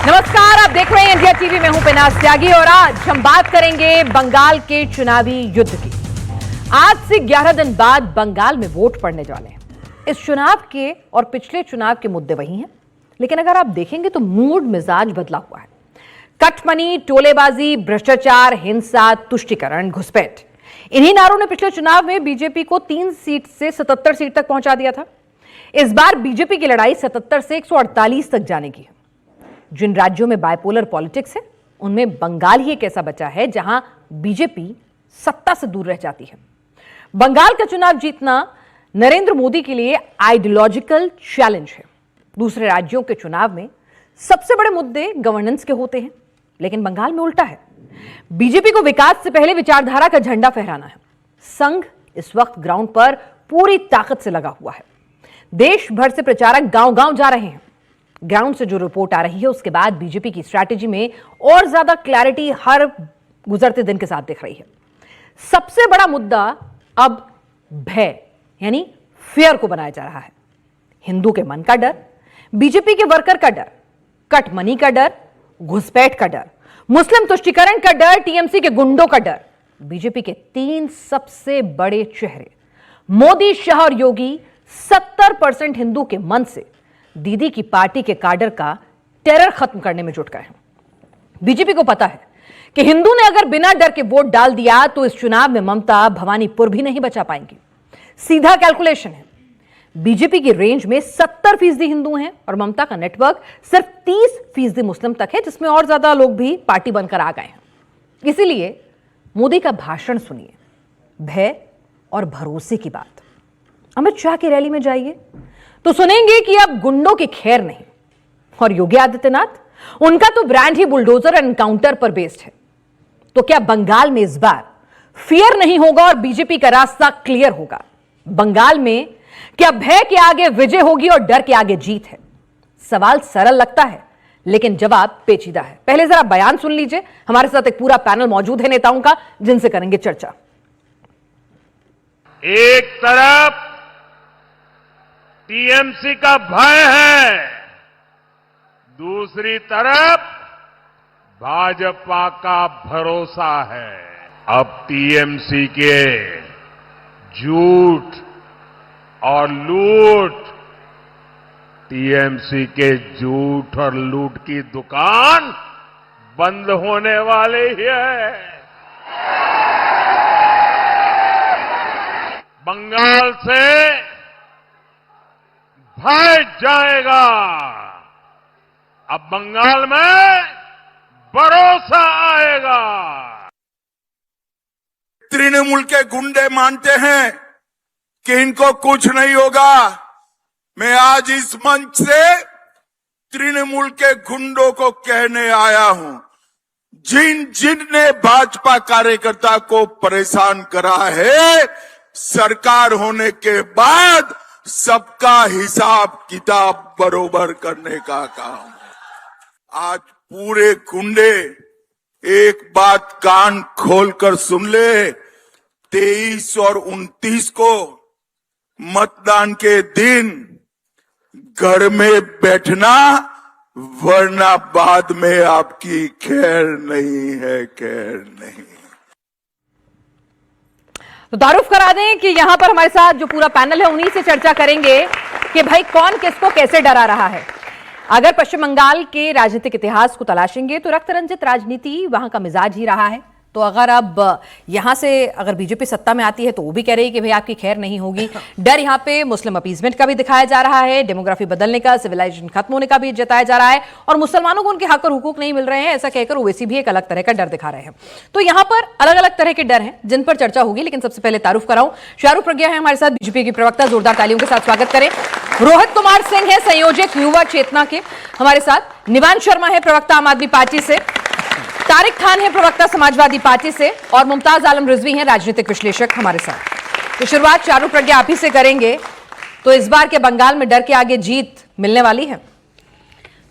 नमस्कार, आप देख रहे हैं इंडिया टीवी में हूं पिनास त्यागी और आज हम बात करेंगे बंगाल के चुनावी युद्ध की। आज से 11 दिन बाद बंगाल में वोट पड़ने वाले हैं। इस चुनाव के और पिछले चुनाव के मुद्दे वही हैं, लेकिन अगर आप देखेंगे तो मूड मिजाज बदला हुआ है। कटमनी, टोलेबाजी, भ्रष्टाचार, हिंसा, तुष्टीकरण, घुसपैठ, इन्हीं नारों ने पिछले चुनाव में बीजेपी को 3 सीट से 77 सीट तक पहुंचा दिया था। इस बार बीजेपी की लड़ाई 77 से 148 तक जाने की है। जिन राज्यों में बाइपोलर पॉलिटिक्स है उनमें बंगाल ही एक ऐसा बचा है जहां बीजेपी सत्ता से दूर रह जाती है। बंगाल का चुनाव जीतना नरेंद्र मोदी के लिए आइडियोलॉजिकल चैलेंज है। दूसरे राज्यों के चुनाव में सबसे बड़े मुद्दे गवर्नेंस के होते हैं, लेकिन बंगाल में उल्टा है। बीजेपी को विकास से पहले विचारधारा का झंडा फहराना है। संघ इस वक्त ग्राउंड पर पूरी ताकत से लगा हुआ है। देश भर से प्रचारक गांव-गांव जा रहे हैं। ग्राउंड से जो रिपोर्ट आ रही है उसके बाद बीजेपी की स्ट्रैटेजी में और ज्यादा क्लैरिटी हर गुजरते दिन के साथ दिख रही है। सबसे बड़ा मुद्दा अब भय यानी फियर को बनाया जा रहा है। हिंदू के मन का डर, बीजेपी के वर्कर का डर, कटमनी का डर, घुसपैठ का डर, मुस्लिम तुष्टीकरण का डर, टीएमसी के गुंडों का डर। बीजेपी के 3 सबसे बड़े चेहरे मोदी, शाह और योगी 70% हिंदू के मन से दीदी की पार्टी के काडर का टेरर खत्म करने में जुट गए हैं। बीजेपी को पता है कि हिंदू ने अगर बिना डर के वोट डाल दिया तो इस चुनाव में ममता भवानीपुर भी नहीं बचा पाएंगी। सीधा कैलकुलेशन है। बीजेपी की रेंज में 70% हिंदू हैं और ममता का नेटवर्क सिर्फ 30% मुस्लिम तक है, जिसमें और ज्यादा लोग भी पार्टी बनकर आ गए हैं। इसीलिए मोदी का भाषण सुनिए, भय और भरोसे की बात। अमित शाह की रैली में जाइए तो सुनेंगे कि अब गुंडों की खैर नहीं। और योगी आदित्यनाथ, उनका तो ब्रांड ही बुलडोजर और एनकाउंटर पर बेस्ड है। तो क्या बंगाल में इस बार फियर नहीं होगा और बीजेपी का रास्ता क्लियर होगा? बंगाल में क्या भय के आगे विजय होगी और डर के आगे जीत है? सवाल सरल लगता है लेकिन जवाब पेचीदा है। पहले जरा बयान सुन लीजिए। हमारे साथ एक पूरा पैनल मौजूद है नेताओं का, जिनसे करेंगे चर्चा। एक तरफ टीएमसी का भय है, दूसरी तरफ भाजपा का भरोसा है। अब टीएमसी के झूठ और लूट, टीएमसी के झूठ और लूट की दुकान बंद होने वाली है। बंगाल से भय जाएगा। अब बंगाल में भरोसा आएगा। तृणमूल के गुंडे मानते हैं कि इनको कुछ नहीं होगा। मैं आज इस मंच से तृणमूल के गुंडों को कहने आया हूं, जिनने भाजपा कार्यकर्ता को परेशान करा है, सरकार होने के बाद सबका हिसाब किताब बरोबर करने का काम। आज पूरे गुंडे एक बात कान खोलकर सुन ले, 23 और 29 को मतदान के दिन घर में बैठना, वरना बाद में आपकी खैर नहीं है, खैर नहीं। तो तारुफ करा दें कि यहां पर हमारे साथ जो पूरा पैनल है उन्हीं से चर्चा करेंगे कि भाई कौन किसको कैसे डरा रहा है। अगर पश्चिम बंगाल के राजनीतिक इतिहास को तलाशेंगे तो रक्त रंजित राजनीति वहां का मिजाज ही रहा है। तो अगर अब यहां से अगर बीजेपी सत्ता में आती है तो वो भी कह रही है कि भाई आपकी खैर नहीं होगी। डर यहां पे मुस्लिम अपीजमेंट का भी दिखाया जा रहा है, डेमोग्राफी बदलने का, सिविलाइजेशन खत्म होने का भी जताया जा रहा है और मुसलमानों को उनके हक और हुकूक नहीं मिल रहे हैं, ऐसा कहकर ओवैसी भी एक अलग तरह का डर दिखा रहे हैं। तो यहां पर अलग अलग तरह के डर हैं जिन पर चर्चा होगी, लेकिन सबसे पहले तारुफ कराऊं, शाहरुख प्रज्ञा है हमारे साथ, बीजेपी की प्रवक्ता, जोरदार तालियों के साथ स्वागत करें। रोहित कुमार सिंह है संयोजक युवा चेतना के हमारे साथ, निवान शर्मा है प्रवक्ता आम आदमी पार्टी से, तारिक खान है प्रवक्ता समाजवादी पार्टी से और मुमताज आलम रिजवी हैं राजनीतिक विश्लेषक हमारे साथ। तो शुरुआत शाहरुख प्रज्ञा आप ही से करेंगे। तो इस बार के बंगाल में डर के आगे जीत मिलने वाली है?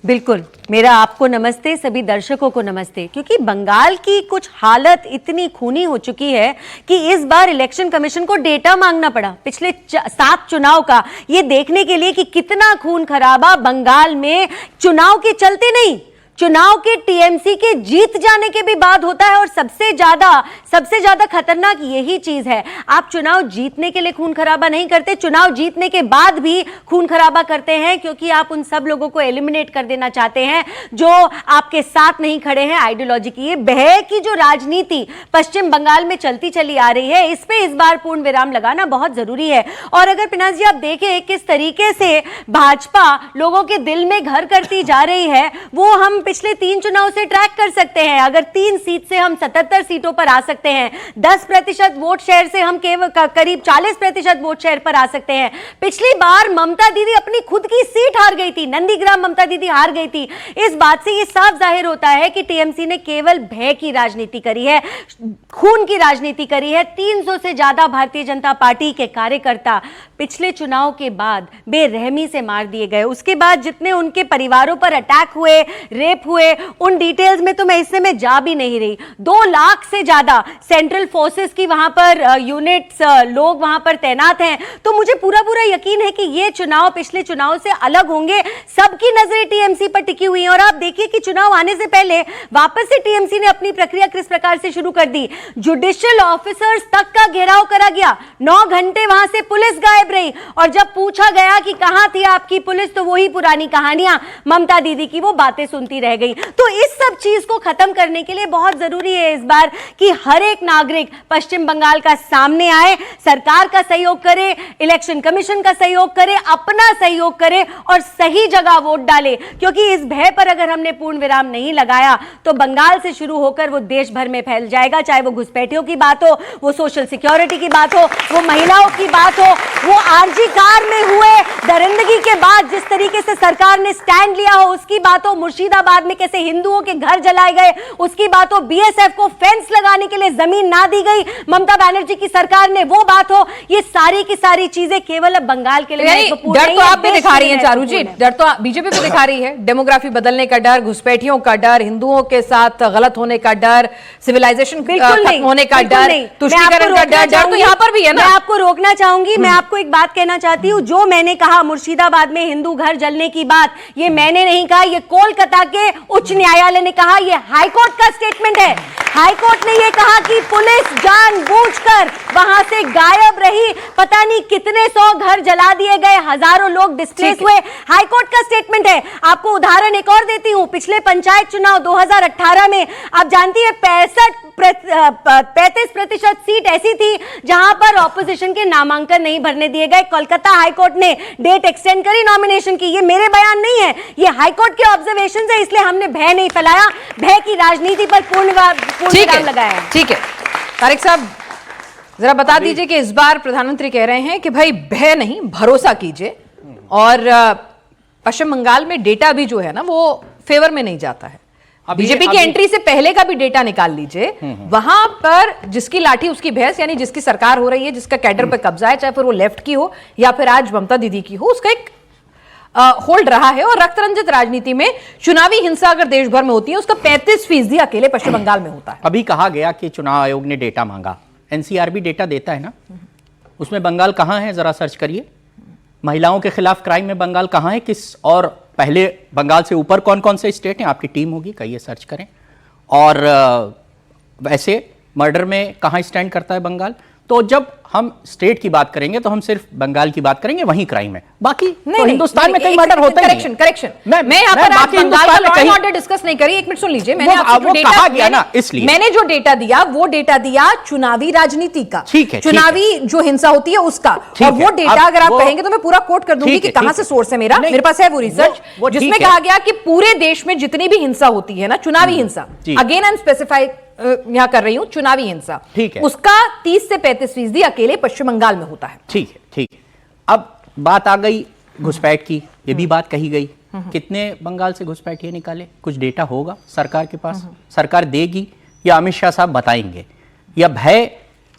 बिल्कुल, मेरा आपको नमस्ते, सभी दर्शकों को नमस्ते। क्योंकि बंगाल की कुछ हालत इतनी खूनी हो चुकी है कि इस बार इलेक्शन कमीशन को डेटा मांगना पड़ा पिछले 7 चुनाव का, ये देखने के लिए कि कितना खून खराबा बंगाल में चुनाव के चलते नहीं, चुनाव के टीएमसी के जीत जाने के भी बाद होता है। और सबसे ज्यादा खतरनाक यही चीज है, आप चुनाव जीतने के लिए खून खराबा नहीं करते, चुनाव जीतने के बाद भी खून खराबा करते हैं, क्योंकि आप उन सब लोगों को एलिमिनेट कर देना चाहते हैं जो आपके साथ नहीं खड़े हैं आइडियोलॉजी की। ये भय की जो राजनीति पश्चिम बंगाल में चलती चली आ रही है, इस पे इस बार पूर्ण विराम लगाना बहुत जरूरी है। और अगर पिनाक जी आप देखें किस तरीके से भाजपा लोगों के दिल में घर करती जा रही है, वो हम पिछले 3 चुनाव से ट्रैक कर सकते हैं। अगर 3 सीट से हम 77 सीटों पर आ सकते हैं, 10% वोट शेयर से हम केवल करीब 40% वोट शेयर पर आ सकते हैं। पिछली बार ममता दीदी अपनी खुद की सीट हार गई थी, नंदीग्राम ममता दीदी हार गई थी। इस बात से ये साफ जाहिर होता है कि टीएमसी ने केवल भय की राजनीति करी है, खून की राजनीति करी है। 300 से ज्यादा भारतीय जनता पार्टी के कार्यकर्ता पिछले चुनाव के बाद बेरहमी से मार दिए गए। उसके बाद जितने उनके परिवारों पर अटैक हुए, रेप हुए, उन डिटेल्स में तो मैं इससे में जा भी नहीं रही। 2 लाख से ज्यादा सेंट्रल फोर्सेस की वहां पर यूनिट्स, लोग वहां पर तैनात हैं। तो मुझे पूरा यकीन है कि ये चुनाव पिछले चुनाव से अलग होंगे। सबकी नजरें टीएमसी पर टिकी हुई हैं। और आप देखिए कि चुनाव आने से पहले वापस से टीएमसी ने अपनी प्रक्रिया किस प्रकार से शुरू कर दी। जुडिशियल ऑफिसर्स तक का घेराव करा गया, 9 घंटे वहां से पुलिस गायब रही। और जब पूछा गया कि कहां थी आपकी पुलिस, तो वही पुरानी कहानियां ममता दीदी की वो बातें सुनती रह गई। तो इस सब चीज को खत्म करने के लिए बहुत जरूरी है इस बार कि हर एक नागरिक पश्चिम बंगाल का सामने आए, सरकार का सहयोग करे, इलेक्शन कमीशन का सहयोग करे, अपना सहयोग करे और सही जगह वोट डाले। क्योंकि इस भय पर अगर हमने पूर्ण विराम नहीं लगाया तो बंगाल से शुरू होकर वो देश भर में फैल जाएगा। चाहे वो घुसपैठियों की बात हो, वो सोशल सिक्योरिटी की बात हो, वो महिलाओं की बात हो, वो आरजी कार में हुए दरिंदगी के बाद जिस तरीके से सरकार ने स्टैंड लिया हो उसकी बात हो, मुर्शिदाबाद में कैसे हिंदुओं के घर जलाए गए उसकी बात हो, बीएसएफ को फेंस लगाने के लिए जमीन ना दी गई ममता बनर्जी की सरकार ने, वो बात हो, ये सारी की सारी चीजें केवल अब बंगाल के लिए डर तो आप भी दिखा रही हैं चारू जी, डर तो बीजेपी भी दिखा रही है। डेमोग्राफी बदलने का डर, घुसपैठियों का डर, हिंदुओं के साथ गलत होने का डर, सिविलाइजेशन खत्म होने का डर, तुष्टीकरण का डर तो यहाँ पर भी है ना। मैं आपको रोकना चाहूंगी, मैं आपको एक बात कहना चाहती हूँ। जो मैंने कहा मुर्शिदाबाद में हिंदू घर जलने की बात, ये मैंने नहीं कहा, ये कोलकाता के उच्च न्यायालय ने कहा, ये हाईकोर्ट का स्टेटमेंट है। हाईकोर्ट ने यह कहा कि पुलिस जानबूझकर वहां से गायब रही, पता नहीं कितने 100 घर जला दिए गए, हजारों लोग डिस्प्लेस हुए। हाईकोर्ट का स्टेटमेंट है। आपको उदाहरण एक और देती हूं, पिछले पंचायत चुनाव 2018 में आप जानती है 35% सीट ऐसी थी जहां पर ऑपोजिशन के नामांकन नहीं भरने दिए गए। कोलकाता हाईकोर्ट ने डेट एक्सटेंड करी नॉमिनेशन की। ये मेरे बयान नहीं है, ये हाईकोर्ट के ऑब्जर्वेशन है, इसलिए हमने भय नहीं फैलाया, भय की राजनीति पर पूर्ण विराम लगाया है। ठीक है तारिक साहब, जरा बता दीजिए कि इस बार प्रधानमंत्री कह रहे हैं कि भाई भय नहीं, भरोसा कीजिए। और पश्चिम बंगाल में डेटा भी जो है ना वो फेवर में नहीं जाता है। बीजेपी की एंट्री से पहले का भी डेटा निकाल लीजिए, वहां पर जिसकी लाठी उसकी भैंस, यानी जिसकी सरकार हो रही है, जिसका कैडर पे कब्जा है, चाहे फिर वो लेफ्ट की हो या फिर आज ममता दीदी की हो, उसका एक होल्ड रहा है। और रक्त रंजित राजनीति में चुनावी हिंसा अगर देश भर में होती है उसका 35% अकेले पश्चिम बंगाल में होता है। अभी कहा गया कि चुनाव आयोग ने डेटा मांगा, एनसीआरबी डेटा देता है ना, उसमें बंगाल कहां है जरा सर्च करिए। महिलाओं के खिलाफ क्राइम में बंगाल कहां है, किस और पहले बंगाल से ऊपर कौन कौन से स्टेट हैं, आपकी टीम होगी, कहिए सर्च करें। और वैसे मर्डर में कहां स्टैंड करता है बंगाल। तो जब हम स्टेट की बात करेंगे तो हम सिर्फ बंगाल की बात करेंगे, वहीं क्राइम है, बाकी तो हिंदुस्तान में कई मर्डर होते हैं। करेक्शन मैं यहाँ पर बाकी बंगाल का लॉ एंड ऑर्डर डिस्कस नहीं करी, एक मिनट सुन लीजिए। मैंने आपको जो डेटा कहा गया ना, इसलिए मैंने जो डेटा दिया वो डेटा दिया चुनावी राजनीति का, ठीक है, चुनावी जो हिंसा होती है उसका। और वो डेटा अगर आप कहेंगे तो मैं पूरा कोट कर दूंगी कि कहां से सोर्स है मेरा, मेरे पास है वो रिसर्च, जिसमें कहा गया कि पूरे देश में जितनी भी हिंसा होती है ना, चुनावी हिंसा, अगेन आई एम स्पेसिफाई यहां कर रही हूं, चुनावी हिंसा, ठीक है, उसका 30 से 35% अकेले पश्चिम बंगाल में होता है। ठीक है, ठीक है। अब बात आ गई घुसपैठ की, ये भी बात कही गई, कितने बंगाल से घुसपैठिए निकाले, कुछ डेटा होगा सरकार के पास, सरकार देगी या अमित शाह साहब बताएंगे, या भय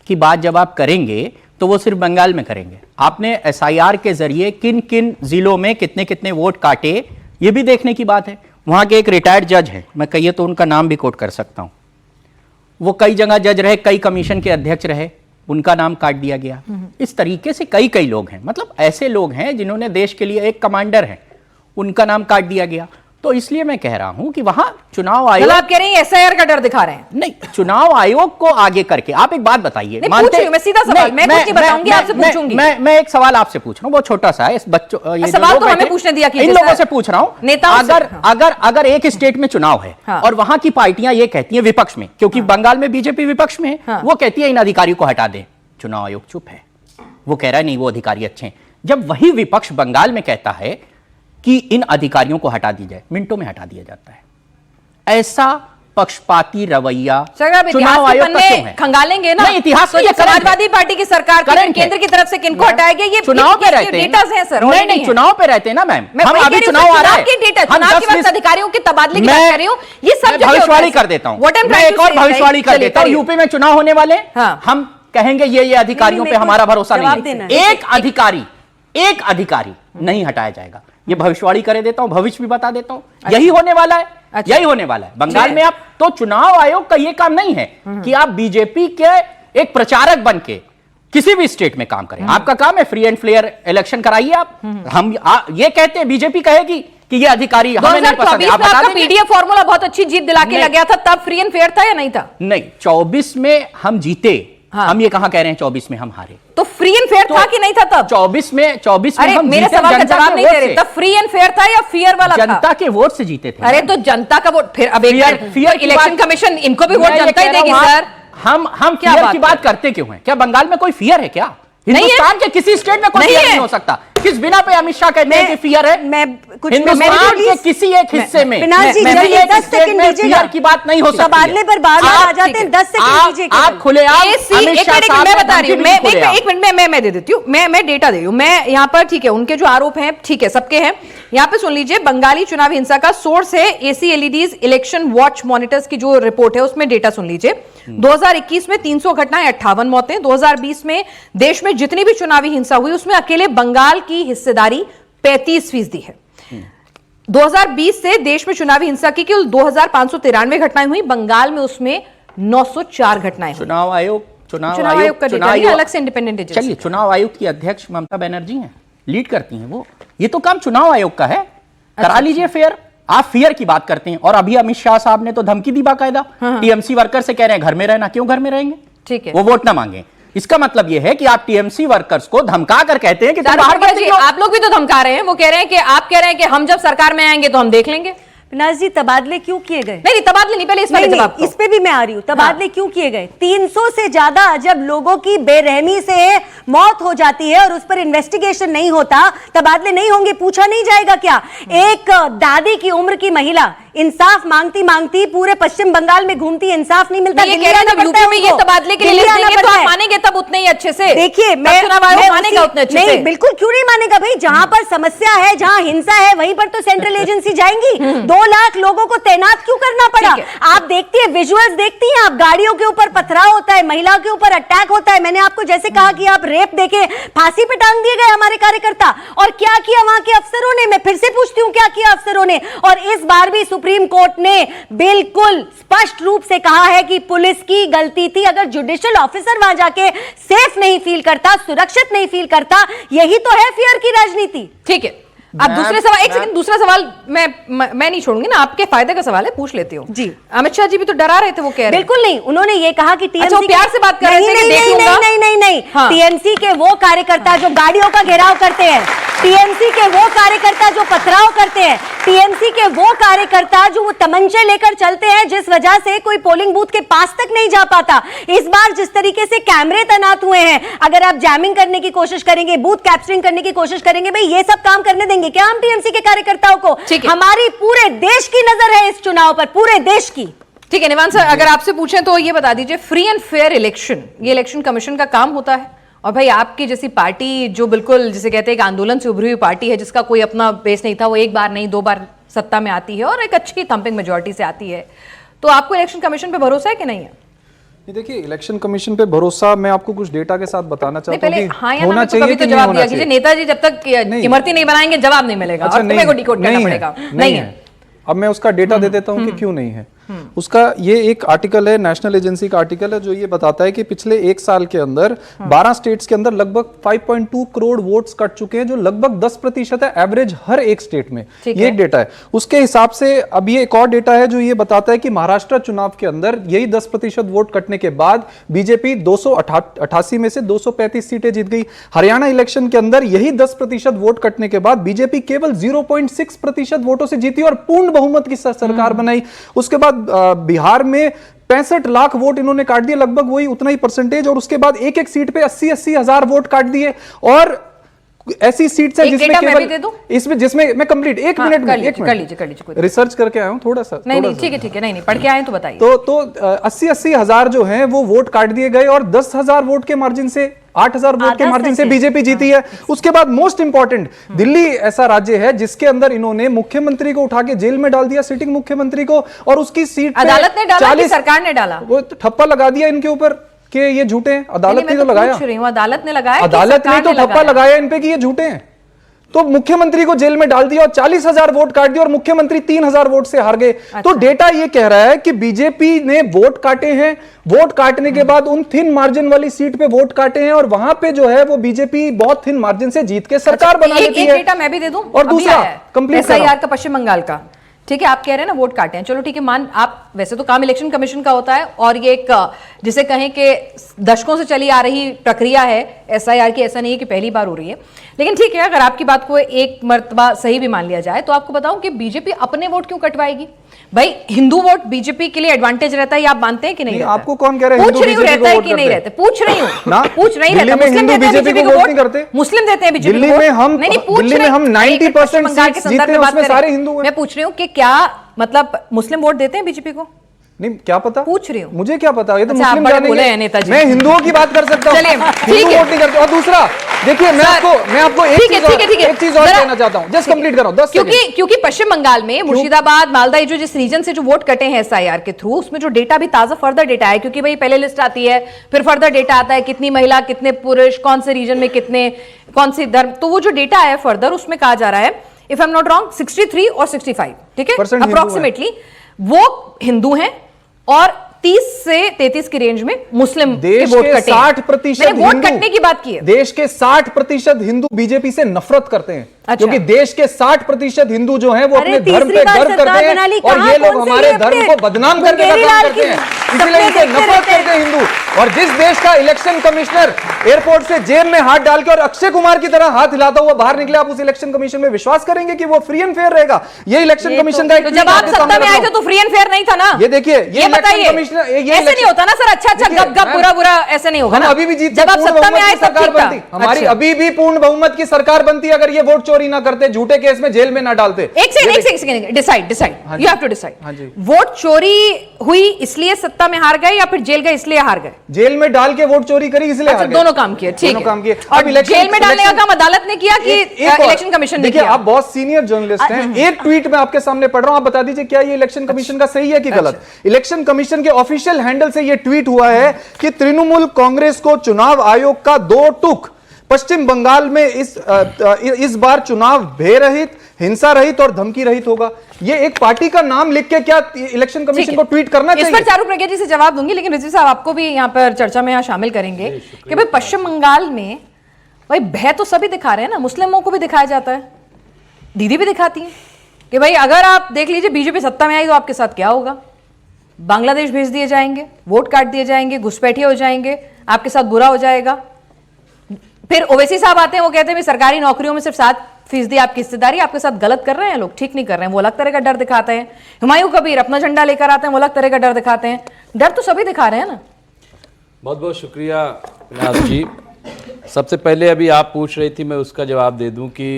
की बात जब आप करेंगे तो वो सिर्फ बंगाल में करेंगे। आपने एसआईआर के जरिए किन किन जिलों में कितने कितने वोट काटे, ये भी देखने की बात है। वहां के एक रिटायर्ड जज है, मैं कहिए तो उनका नाम भी कोट कर सकता हूं, वो कई जगह जज रहे, कई कमीशन के अध्यक्ष रहे, उनका नाम काट दिया गया। इस तरीके से कई कई लोग हैं, मतलब ऐसे लोग हैं जिन्होंने देश के लिए, एक कमांडर है, उनका नाम काट दिया गया। तो इसलिए मैं कह रहा हूं कि वहां चुनाव मतलब आयोग, आप कह रहे हैं एसआईआर का डर दिखा रहे हैं? नहीं, चुनाव आयोग को आगे करके आप एक बात बताइए। नहीं, पूछ रही हूं मैं, सीधा सवाल, मैं कुछ नहीं बताऊंगी, आपसे पूछूंगी। मैं एक सवाल आपसे पूछ रहा हूं, बहुत छोटा सा है, इस बच्चों ये सवाल जो तो लोग हमें बैठे, पूछने दिया कीजिए इन लोगों सर। से पूछ रहा हूं, नेताओं से, अगर एक स्टेट में चुनाव है हाँ। और वहां की पार्टियां ये कहती हैं विपक्ष में, क्योंकि बंगाल में बीजेपी विपक्ष में है, हाँ। वो कहती है इन अधिकारियों को हटा दें, चुनाव आयोग चुप है, वो कह रहा है नहीं वो अधिकारी अच्छे हैं। जब वही विपक्ष बंगाल में कहता है कि इन अधिकारियों को हटा दी जाए, मिनटों में हटा दिया जाता है। ऐसा पक्षपाती रवैया चुनाव आयोग का क्यों है? खंगालेंगे ना, नहीं, इतिहास तो में ये समाजवादी पार्टी की सरकार केंद्र की तरफ से किनको हटाया गया, ये चुनाव पे रहते हैं, डेटा है सर। नहीं चुनाव पे रहते हैं ना मैम, मैं हम अभी चुनाव आ रहा है, चुनाव के वक्त अधिकारियों के तबादले की बात कर रही हूँ, ये सब भविष्यवाणी कर देता हूँ, मैं एक और भविष्यवाणी कर देता हूँ। यूपी में चुनाव होने वाले, हम कहेंगे ये अधिकारियों पे हमारा भरोसा नहीं है, एक अधिकारी नहीं हटाया जाएगा, ये भविष्यवाणी कर देता हूं, भविष्य भी बता देता हूं, यही होने वाला है। अच्छा। यही होने वाला है बंगाल में। आप तो चुनाव आयोग का यह काम नहीं है कि आप बीजेपी के एक प्रचारक बन के किसी भी स्टेट में काम करें, आपका काम है फ्री एंड फेयर इलेक्शन कराइए आप। हम ये कहते हैं, बीजेपी कहेगी कि ये अधिकारी हमें नहीं पसंद है, आप बता देंगे। पीडीएफ फॉर्मूला बहुत अच्छी जीत दिला के लग गया था, तब फ्री एंड फेयर था या नहीं था? नहीं, 24 में हम जीते, हम ये कहां कह रहे हैं 24 में हम हारे, तो फ्री एंड फेयर था कि नहीं था तब? 24 में अरे हम मेरे जीते, सवाल का जवाब नहीं दे रहे, तब फ्री एंड फेयर था या फियर वाला था? जनता के वोट से जीते थे। अरे तो जनता का वोट, फिर अब इलेक्शन कमीशन, इनको भी वोट जनता ही देगी सर। हम क्या फियर की बात करते क्यों हैं? क्या बंगाल में कोई फियर है क्या? हिंदुस्तान के किसी स्टेट में कोई फियर नहीं हो सकता। किस बिना पे अमित शाह कहते हैं कि फियर है? हिंदुस्तान के किसी एक हिस्से में फियर की बात नहीं हो सकती। तबादले पर बार-बार आ जाते हैं, 10 सेकंड दीजिए। आप खुलेआम अमित शाह साहब, मैं बता रही हूँ, एक मिनट मैं दे देती हूँ, मैं डेटा दे रही हूँ मैं यहाँ पर, ठीक है, उनके जो आरोप हैं, ठीक है, सबके हैं। यहाँ पे सुन लीजिए, बंगाली चुनाव हिंसा का सोर्स है ACLED's इलेक्शन वॉच मॉनिटर्स की जो रिपोर्ट है, उसमें डेटा सुन लीजिए। 2021 में 300 घटनाएं, 58 मौतें। 2020 में देश में जितनी भी चुनावी हिंसा हुई उसमें अकेले बंगाल की हिस्सेदारी 35% है। 2020 से देश में चुनावी हिंसा की केवल 2593 घटनाएं हुई, बंगाल में उसमें 904 घटनाएं हुई। चुनाव आयोग का डेटा नहीं, अलग से इंडिपेंडेंट एजेंसी। चलिए, चुनाव आयोग की अध्यक्ष ममता बनर्जी हैं, लीड करती हैं वो, ये तो काम चुनाव आयोग का है, करा लीजिए फेयर। आप फियर की बात करते हैं, और अभी अमित शाह साहब ने तो धमकी दी बाकायदा, टीएमसी वर्कर से कह रहे हैं घर में रहना। क्यों घर में रहेंगे? ठीक है, वो वोट ना मांगे। इसका मतलब यह है कि आप टीएमसी वर्कर्स को धमका कर कहते हैं कि तुम बाहर मत निकलो। आप लोग भी तो धमका रहे हैं, वो कह रहे हैं कि आप कह रहे हैं कि हम जब सरकार में आएंगे तो हम देख लेंगे। पिनाश जी, तबादले क्यों किए गए? नहीं, तबादले नहीं, पहले इस पे भी मैं आ रही हूँ। तबादले क्यों किए गए? 300 से ज्यादा जब लोगों की बेरहमी से मौत हो जाती है और उस पर इन्वेस्टिगेशन नहीं होता, तबादले नहीं होंगे? पूछा नहीं जाएगा क्या? एक दादी की उम्र की महिला इंसाफ मांगती मांगती पूरे पश्चिम बंगाल में घूमती, इंसाफ नहीं मिलता। यूपी में ये तबादले के लिए तो आप मानेंगे तब उतने ही अच्छे से। देखिए, मैं मानेगा उतने अच्छे से? नहीं, बिल्कुल क्यों नहीं मानेगा भाई। जहां पर समस्या है, जहां हिंसा है, वहीं पर तो सेंट्रल एजेंसी जाएंगी। 2 लाख लोगों को तैनात क्यों करना पड़ा? आप देखती है, विजुअल्स देखती हैं आप, गाड़ियों के ऊपर पथराव होता है, महिलाओं के ऊपर अटैक होता है। मैंने आपको जैसे कहा कि आप रेप देखे फांसी पे टांग दिए गए हमारे कार्यकर्ता, और क्या किया वहां के अफसरों ने? मैं फिर से पूछती हूं, क्या किया अफसरों ने? और इस बार भी सुप्रीम कोर्ट ने बिल्कुल स्पष्ट रूप से कहा है कि पुलिस की गलती थी। अगर जुडिशियल ऑफिसर वहां जाके सेफ नहीं फील करता, सुरक्षित नहीं फील करता, यही तो है फियर की राजनीति। ठीक है, अब दूसरे सवाल, एक सेकंड, दूसरा सवाल मैं नहीं छोड़ूंगी ना, आपके फायदे का सवाल है, पूछ लेते हो जी। अमित शाह जी भी तो डरा रहे थे, वो कह रहे बिल्कुल नहीं, उन्होंने ये कहा कि टीएमसी प्यार से बात कर रहे थे कि देख लूंगा। नहीं, टीएमसी के वो कार्यकर्ता जो गाड़ियों का घेराव करते हैं, टीएमसी के वो कार्यकर्ता जो पथराव करते हैं, टीएमसी के वो कार्यकर्ता जो वो तमंचे लेकर चलते हैं, जिस वजह से कोई पोलिंग बूथ के पास तक नहीं जा पाता। इस बार जिस तरीके से कैमरे तैनात हुए हैं, अगर आप जैमिंग करने की कोशिश करेंगे, बूथ कैप्चरिंग करने की कोशिश करेंगे, भाई ये सब काम करने देंगे क्या हम टीएमसी के कार्यकर्ताओं को? हमारी पूरे देश की नजर है इस चुनाव पर, पूरे देश की। ठीक है निवान सर, अगर आपसे पूछें तो ये बता दीजिए, फ्री एंड फेयर इलेक्शन, ये इलेक्शन कमीशन का काम होता है? और भाई आपकी जैसी पार्टी जो बिल्कुल जिसे कहते हैं कि आंदोलन से उभरी हुई पार्टी है, जिसका कोई अपना बेस नहीं था, वो एक बार नहीं 2 बार सत्ता में आती है और एक अच्छी थंपिंग मेजोरिटी से आती है, तो आपको इलेक्शन कमीशन पे भरोसा है कि नहीं है? देखिए, इलेक्शन कमीशन पे भरोसा मैं आपको कुछ डेटा के साथ बताना चाहता हूं कि होना चाहिए कि जवाब दिया कीजिए। नेताजी जब तक इमरती नहीं बनाएंगे जवाब नहीं मिलेगा। अच्छा, और तुम्हें को डिकोड करना पड़ेगा। नहीं है। अब मैं उसका डेटा दे देता हूं कि क्यों नहीं है। उसका ये एक आर्टिकल है, नेशनल एजेंसी का आर्टिकल है, जो ये बताता है कि पिछले एक साल के अंदर 12 स्टेट्स के अंदर लगभग 5.2 करोड़ वोट्स कट चुके हैं, जो लगभग 10% है एवरेज हर एक स्टेट में। ये एक डेटा है। उसके हिसाब से अब ये एक और डेटा है जो ये बताता है कि महाराष्ट्र चुनाव के अंदर यही 10% वोट कटने के बाद बीजेपी 288 में से 235 सीटें जीत गई। हरियाणा इलेक्शन के अंदर यही 10% वोट कटने के बाद बीजेपी केवल 0.6% वोटों से जीती और पूर्ण बहुमत की सरकार बनाई। उसके बाद बिहार में 65 लाख वोट इन्होंने काट दिए, लगभग वही उतना ही परसेंटेज, और उसके बाद एक एक सीट पे 80-80 हजार वोट काट दिए। और ऐसी सीट्स है जिसमें केवल इसमें जिसमें मैं कंप्लीट एक मिनट में कर लीजिए रिसर्च करके आया हूं थोड़ा सा। नहीं ठीक है नहीं पढ़ के आए तो बताइए। तो 80-80 हजार जो हैं वो वोट काट दिए गए और 10,000 वोट के मार्जिन से 8,000 वोट के मार्जिन से बीजेपी जीती है। उसके बाद मोस्ट इंपॉर्टेंट, दिल्ली ऐसा राज्य है जिसके अंदर इन्होंने मुख्यमंत्री को उठा के जेल में डाल दिया, सिटिंग मुख्यमंत्री को, और उसकी सीट अदालत ने डाला कि सरकार ने डाला? वो ठप्पा लगा दिया इनके ऊपर कि ये झूठे हैं। अदालत ने तो लगाया, अदालत ने लगाया, अदालत ने तो ठप्पा लगाया इन पे कि ये झूठे हैं। तो मुख्यमंत्री को जेल में डाल दिया और 40,000 वोट काट दिए और मुख्यमंत्री 3,000 वोट से हार गए। तो डेटा ये कह रहा है कि बीजेपी ने वोट काटे हैं, वोट काटने के बाद उन थिन मार्जिन वाली सीट पे वोट काटे हैं और वहां पे जो है वो बीजेपी बहुत थिन मार्जिन से जीत के सरकार बना लेती है। डेटा मैं भी दे दूं। और दूसरा कंप्लीट एसआईआर का पश्चिम बंगाल का, ठीक है, आप कह रहे हैं ना वोट काटे हैं, चलो ठीक है, मान आप, वैसे तो काम इलेक्शन कमीशन का होता है और ये एक जिसे कहें कि दशकों से चली आ रही प्रक्रिया है एसआईआर की, ऐसा नहीं है कि पहली बार हो रही है। लेकिन ठीक है, अगर आपकी बात को एक मर्तबा सही भी मान लिया जाए तो आपको बताऊं कि बीजेपी अपने वोट क्यों कटवाएगी? भाई हिंदू वोट बीजेपी के लिए एडवांटेज रहता है, आप मानते हैं कि नहीं? आपको कौन कह रहा है? पूछ रही हूं रहता है कि नहीं रहता, पूछ रही हूं, पूछ नहीं रहता। मुस्लिम देते हैं बीजेपी को वोट, करते मुस्लिम देते हैं बीजेपी को। दिल्ली में हम 90% सीट जीते हैं, उसमें सारे हिंदू हैं। मैं पूछ रही हूं कि क्या मतलब मुस्लिम वोट देते हैं बीजेपी को? नहीं, क्या पता, पूछ रही हूँ, मुझे क्या पता, ये तो अच्छा, मुस्लिम जानेंगे। नेताजी, मैं हिंदुओं की बात कर सकता हूँ, हिंदू वोट नहीं करते। और दूसरा देखिए, मैं आपको एक चीज और कहना चाहता हूँ, जस्ट कंप्लीट करो 10 सेकंड। क्योंकि पश्चिम बंगाल में मुर्शिदाबाद, मालदा, जो जिस रीजन से जो वोट कटे हैं एसआईआर के थ्रू, उसमें जो डेटा भी ताजा फर्दर डेटा है, क्योंकि भाई पहले लिस्ट आती है, फिर फर्दर डेटा आता है, कितनी महिला, कितने पुरुष, कौन से रीजन में कितने, कौन सी धर्म, तो वो जो डेटा है फर्दर, उसमें कहा जा रहा है, if I am not wrong, 63 और 65, ठीक है, अप्रोक्सीमेटली वो हिंदू हैं और 30 से 33 की रेंज में मुस्लिम देश वोट के कटे। 60% वोट कटने की बात की है। देश के 60% हिंदू बीजेपी से नफरत करते हैं। अच्छा। क्योंकि देश के 60% हिंदू जो हैं वो अपने धर्म पे गर्व करते हैं और ये लोग हमारे धर्म को बदनाम करने का काम करते हैं, इसलिए इनसे नफरत करते हैं हिंदू। और जिस देश का इलेक्शन कमिश्नर एयरपोर्ट से जेब में हाथ डाल के और अक्षय कुमार की तरह हाथ हिलाता हुआ बाहर निकले, आप उस इलेक्शन कमीशन में विश्वास करेंगे कि वो फ्री एंड फेयर रहेगा? ये इलेक्शन कमीशन का, जब आप सत्ता में आए थे तो फ्री एंड फेयर नहीं था ना? ये देखिए, ये बताइए, ऐसे नहीं होता ना सर, अच्छा गप गप बुरा बुरा ऐसे नहीं होगा ना। अभी भी जीत, जब आप सत्ता में आए सरकार बनती, हमारी अभी भी पूर्ण बहुमत की सरकार बनती अगर ये वोट चोरी ना करते, झूठे केस में जेल में ना डालते। एक second, decide you have to decide. Vote चोरी हुई इसलिए सत्ता में हार गए या फिर जेल गए इसलिए हार गए? जेल में डाल के वोट चोरी करी इसलिए हार गए। दोनों काम किए, ठीक है। काम किए। और जेल में डालने का काम अदालत ने किया कि इलेक्शन कमीशन ने किया? आप बहुत सीनियर जर्नलिस्ट हैं, एक ट्वीट में आपके सामने पढ़ रहा हूं, आप बता दीजिए क्या ये इलेक्शन कमीशन का सही है कि गलत? इलेक्शन कमीशन के ऑफिशियल हैंडल से ये ट्वीट हुआ है कि तृणमूल कांग्रेस को चुनाव आयोग का 2 टूक। पश्चिम बंगाल में इस बार चुनाव भय रहित, हिंसा रहित और धमकी रहित होगा। ये एक पार्टी का नाम लिख के क्या इलेक्शन कमीशन को ट्वीट करना चाहिए? इस पर चारू प्रज्ञा जी से जवाब दूंगी, लेकिन रिजवी साहब आपको भी यहाँ पर चर्चा में शामिल करेंगे कि भाई पश्चिम बंगाल में भाई भय तो सभी दिखा रहे हैं ना, मुस्लिमों को भी दिखाया जाता है, दीदी भी दिखाती है कि भाई अगर आप देख लीजिए बीजेपी सत्ता में आई तो आपके साथ क्या होगा, बांग्लादेश भेज दिए जाएंगे, वोट काट दिए जाएंगे, घुसपैठिए हो जाएंगे, आपके साथ बुरा हो जाएगा। फिर ओवैसी साहब आते हैं, वो कहते हैं सरकारी नौकरियों में सिर्फ 7% आपकी हिस्सेदारी, आपके साथ गलत कर रहे हैं लोग, ठीक नहीं कर रहे हैं, वो अलग तरह का डर दिखाते हैं। हुमायूं कबीर अपना झंडा लेकर आते हैं, वो अलग तरह का डर दिखाते हैं। डर तो सभी दिखा रहे हैं ना। बहुत बहुत शुक्रिया विनाश जी। सबसे पहले अभी आप पूछ रही थी, मैं उसका जवाब दे दूं कि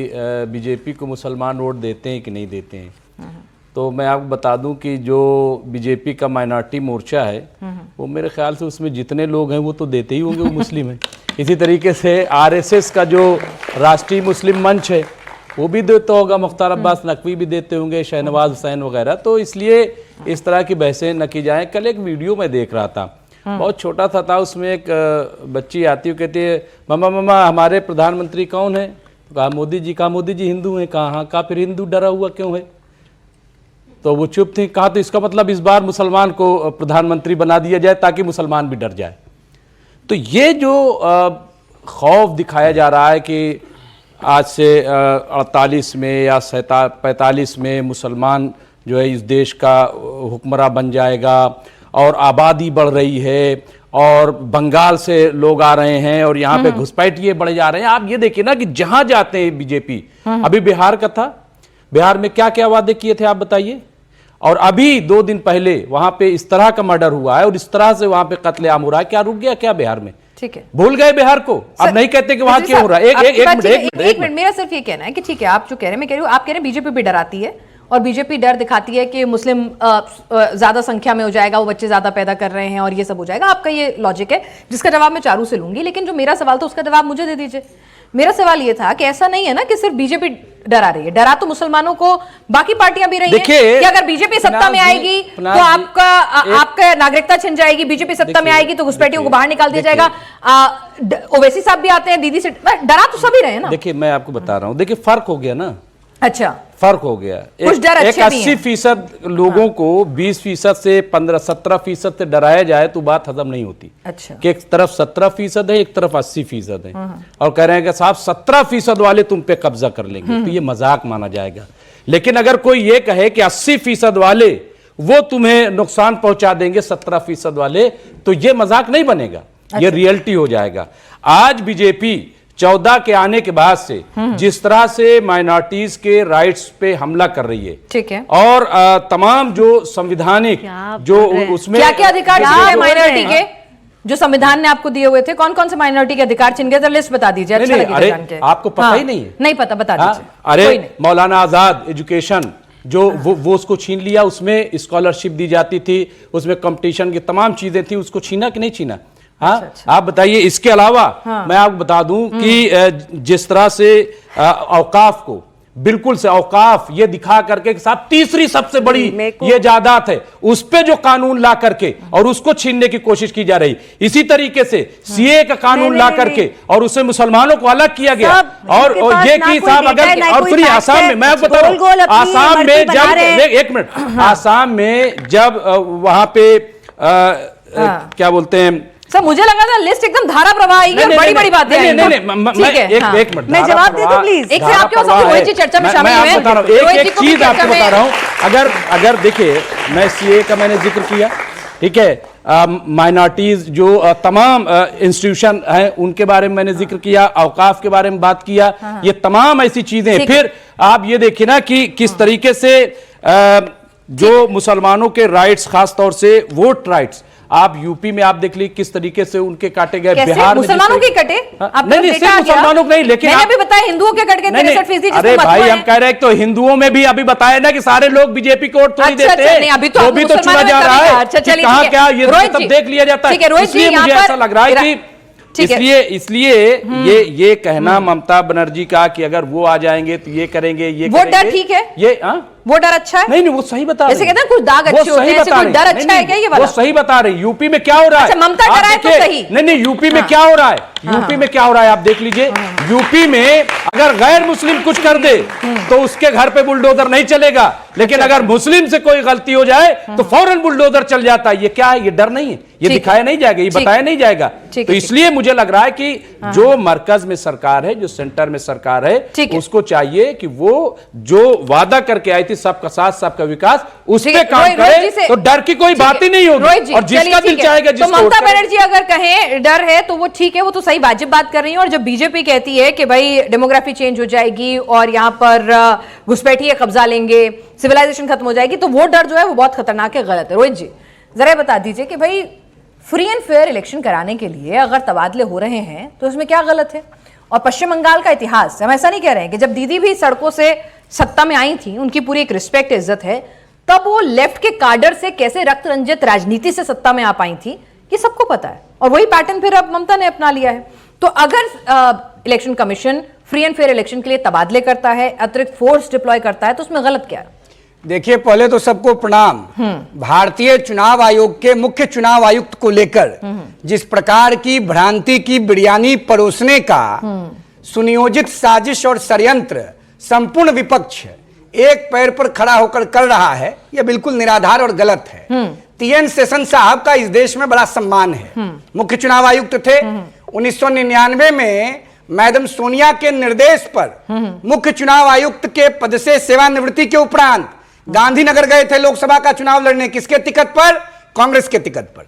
बीजेपी को मुसलमान वोट देते हैं कि नहीं देते हैं। तो मैं आपको बता दूं कि जो बीजेपी का माइनॉरिटी मोर्चा है वो मेरे ख्याल से उसमें जितने लोग हैं वो तो देते ही होंगे, वो मुस्लिम हैं। इसी तरीके से आरएसएस का जो राष्ट्रीय मुस्लिम मंच है वो भी देता होगा, मुख्तार अब्बास नकवी भी देते होंगे, शहनवाज हुसैन वगैरह। तो इसलिए इस तरह की बहसें न की जाएं। कल एक वीडियो में देख रहा था, बहुत छोटा सा था, उसमें एक बच्ची आती है, कहती है मम्मा मम्मा हमारे प्रधानमंत्री कौन है? कहा मोदी जी। कहा मोदी जी हिंदू हैं? कहा हाँ। कहा फिर हिंदू डरा हुआ क्यों है? तो वो चुप थे। कहा तो इसका मतलब इस बार मुसलमान को प्रधानमंत्री बना दिया जाए ताकि मुसलमान भी डर जाए। तो ये जो खौफ दिखाया जा रहा है कि आज से 48 में या 45 में मुसलमान जो है इस देश का हुक्मरान बन जाएगा, और आबादी बढ़ रही है, और बंगाल से लोग आ रहे हैं, और यहाँ पे घुसपैठिए बढ़े जा रहे हैं। आप ये देखिए ना कि जहां जाते हैं बीजेपी, अभी बिहार का था, बिहार में क्या क्या वादे किए थे आप बताइए, और अभी 2 दिन पहले वहां पे इस तरह का मर्डर हुआ है और इस तरह से वहां पे कत्लेआम हो रहा है। क्या रुक गया क्या बिहार में? ठीक है, भूल गए बिहार को? अब नहीं कहते कि वहां क्यों हो रहा है। एक मिनट, मेरा सिर्फ ये कहना है कि ठीक है, आप जो कह रहे हैं मैं कह रही हूँ, आप कह रहे हैं बीजेपी भी डराती है और बीजेपी डर दिखाती है कि मुस्लिम ज्यादा संख्या में हो जाएगा, वो बच्चे ज्यादा पैदा कर रहे हैं और ये सब हो जाएगा। आपका ये लॉजिक है जिसका जवाब मैं चारू से लूंगी, लेकिन जो मेरा सवाल था उसका जवाब मुझे दे दीजिए। मेरा सवाल ये था कि ऐसा नहीं है ना कि सिर्फ बीजेपी डरा रही है, डरा तो मुसलमानों को बाकी पार्टियां भी रही हैं कि अगर बीजेपी सत्ता में आएगी तो आपका नागरिकता छिन जाएगी, बीजेपी सत्ता में आएगी तो घुसपैठियों को बाहर निकाल दिया जाएगा। ओवैसी साहब भी आते हैं, दीदी से डरा तो सभी रहे ना। देखिए मैं आपको बता रहा हूं, देखिए फर्क हो गया ना। अच्छा, फर्क हो गया। कुछ डर अच्छे भी हैं। 80% लोगों को 20% से 15-17% से डराया जाए तो बात हजम नहीं होती। अच्छा, कि एक तरफ 17% है, एक तरफ 80% है, और कह रहे हैं कि साहब 17% वाले तुम पे कब्जा कर लेंगे, तो ये मजाक माना जाएगा। लेकिन अगर कोई ये कहे कि 80% वाले वो तुम्हें नुकसान पहुंचा देंगे, 17% वाले, तो ये मजाक नहीं बनेगा, ये रियलिटी हो जाएगा। आज बीजेपी 14 के आने के बाद से जिस तरह से माइनॉरिटीज के राइट्स पे हमला कर रही है, ठीक है, और तमाम जो संविधानिक जो उसमें क्या क्या अधिकार है माइनॉरिटी के जो संविधान ने आपको दिए हुए थे, कौन कौन से माइनॉरिटी के अधिकार छिन गए, लिस्ट बता दीजिए। अच्छा लगेगा जान के। आपको पता ही नहीं है? नहीं पता, बता दीजिए। अरे मौलाना आजाद एजुकेशन जो वो उसको छीन लिया, उसमें स्कॉलरशिप दी जाती थी, उसमें कंपटीशन की तमाम चीजें थी, उसको छीना कि नहीं छीना? हाँ, अच्छा। आप बताइए। इसके अलावा मैं आपको बता दूं कि जिस तरह से औकाफ को बिल्कुल से औकाफ ये दिखा करके कि साहब तीसरी सबसे बड़ी ये जायदाद है, उस पे जो कानून ला करके और उसको छीनने की कोशिश की जा रही। इसी तरीके से सीए का कानून ला करके और उससे मुसलमानों को अलग किया गया, और ये की साहब अगर, और फिर आसाम में मैं आपको बता रहा हूं, आसाम में जब एक मिनट, आसाम में जब वहां पे क्या बोलते हैं सर, मुझे लगा था लिस्ट एकदम धारा प्रवाह आई है, बड़ी बड़ी बातें आई हैं। नहीं, एक मिनट, मैं जवाब दे दूं प्लीज। एक से आपके साथ रोहित जी चर्चा में शामिल हुए हैं। एक चीज आपको बता रहा हूं, अगर देखिए, मैं सीए का मैंने जिक्र किया, ठीक है, माइनॉरिटीज जो तमाम इंस्टीट्यूशन हैं उनके बारे में मैंने जिक्र किया, औकाफ के बारे में बात किया, ये तमाम ऐसी चीजें हैं। फिर आप ये देखिए ना कि किस तरीके से जो मुसलमानों के राइट्स, खास तौर से वोट राइट्स, आप यूपी में आप देख लीजिए किस तरीके से उनके काटे गए। बिहार में मुसलमानों के कटे? नहीं, सिर्फ मुसलमानों के नहीं, लेकिन मैंने भी बताया हिंदुओं के कट के 63%। अरे भाई, हम कह रहे हैं तो हिंदुओं में भी अभी बताया ना कि सारे लोग बीजेपी को वोट थोड़ी देते हैं, वो भी तो चुना जा रहा है। कहाँ क्या ये सब देख लिया जाता है। इसलिए मुझे ऐसा लग रहा है कि इसलिए ये कहना ममता बनर्जी का कि अगर वो आ जाएंगे तो ये करेंगे, ये वो डर ठीक है, ये वो डर अच्छा है। नहीं, वो सही बता रहे हैं। जैसे कहते हैं कुछ दाग अच्छे होते हैं, ऐसे कोई डर अच्छा है क्या ये वाला? वो सही बता रहे हैं। यूपी में क्या हो रहा है? अच्छा, ममता डराए तो सही। नहीं, यूपी में क्या हो रहा है? यूपी में क्या हो रहा है आप देख लीजिए। यूपी में अगर गैर मुस्लिम कुछ कर दे तो उसके घर पे बुलडोजर नहीं चलेगा, लेकिन अगर मुस्लिम से कोई गलती हो जाए तो फौरन बुलडोजर चल जाता है। ये क्या है? ये डर नहीं है, ये दिखाया नहीं जाएगा, ये बताया नहीं जाएगा। तो इसलिए मुझे लग रहा है कि जो मरकज में सरकार है, जो सेंटर में सरकार है, उसको चाहिए कि वो जो वादा करके आई थी सबका साथ सबका विकास, उस पे काम करे, तो डर की कोई बात ही नहीं होगी। और जिसका दिल चाहेगा, तो ममता बनर्जी अगर कहें डर है तो वो ठीक है, वो तो सही वाजिब बात कर रही है। और जब बीजेपी कहती है कि भाई डेमोग्राफी चेंज हो जाएगी और यहाँ पर घुसपैठिए कब्जा लेंगे, सिविलाइजेशन खत्म हो जाएगी, तो वो डर जो है वो बहुत खतरनाक है, गलत है। रोहित जी जरा बता दीजिए कि भाई फ्री एंड फेयर इलेक्शन कराने के लिए अगर तबादले हो रहे हैं तो इसमें क्या गलत है? और पश्चिम बंगाल का इतिहास, हम ऐसा नहीं कह रहे हैं कि जब दीदी भी सड़कों से सत्ता में आई थी, उनकी पूरी एक रिस्पेक्ट इज्जत है, तब वो लेफ्ट के काडर से कैसे रक्त रंजित राजनीति से सत्ता में आ पाई थी, ये सबको पता है। और वही पैटर्न फिर अब ममता ने अपना लिया है। तो अगर election commission free and fair election के लिए तबादले करता है, अतिरिक्त फोर्स डिप्लॉय करता है, तो उसमें गलत क्या है? देखिए, पहले तो सबको प्रणाम। भारतीय चुनाव आयोग के मुख्य चुनाव आयुक्त को लेकर जिस प्रकार की भ्रांति की बिरयानी परोसने का सुनियोजित साजिश और षड्यंत्र संपूर्ण विपक्ष एक पैर पर खड़ा होकर कर रहा है, यह बिल्कुल निराधार और गलत है। टीएन शेषन साहब का इस देश में बड़ा सम्मान है। मुख्य चुनाव आयुक्त थे। 1999 में मैडम सोनिया के निर्देश पर मुख्य चुनाव आयुक्त के पद से सेवानिवृत्ति के उपरांत गांधीनगर गए थे लोकसभा का चुनाव लड़ने। किसके टिकट पर? कांग्रेस के टिकट पर,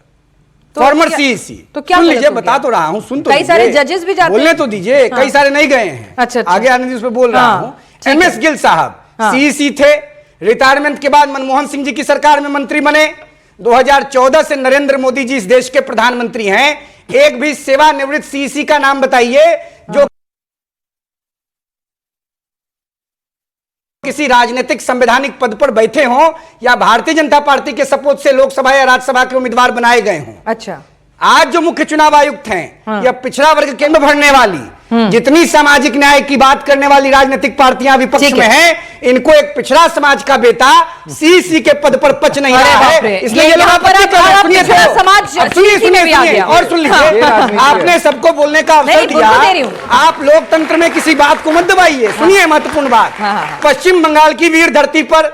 फॉर्मर सीईसी। तो क्या सुन लीजिए, बता तो रहा हूं, सुन तो कई सारे जजेस भी जाते बोलने तो दीजिए। कई सारे नहीं गए हैं। अच्छा। आगे आने दीजिए, उस पर बोल रहा हूं। एमएस गिल साहब सीईसी थे। रिटायरमेंट के बाद मनमोहन सिंह जी की सरकार में मंत्री बने। 2014 से नरेंद्र मोदी जी इस देश के प्रधानमंत्री हैं। एक भी सेवानिवृत्त सीईसी का नाम बताइए जो किसी राजनीतिक संवैधानिक पद पर बैठे हों या भारतीय जनता पार्टी के सपोर्ट से लोकसभा या राज्यसभा के उम्मीदवार बनाए गए हों। अच्छा। आज जो मुख्य चुनाव आयुक्त हैं, यह पिछड़ा वर्ग केंद्र भरने वाली, जितनी सामाजिक न्याय की बात करने वाली राजनीतिक पार्टियां विपक्ष में हैं, इनको एक पिछड़ा समाज का बेटा सीईसी के पद पर पच नहीं रहा है, इसलिए ये लोग आपत्ति कर रहे हैं। सुनिए और सुन लीजिए, आपने सबको बोलने का अवसर दिया। आप लोकतंत्र में किसी बात को मत दबाइए। सुनिए महत्वपूर्ण बात। पश्चिम बंगाल की वीर धरती पर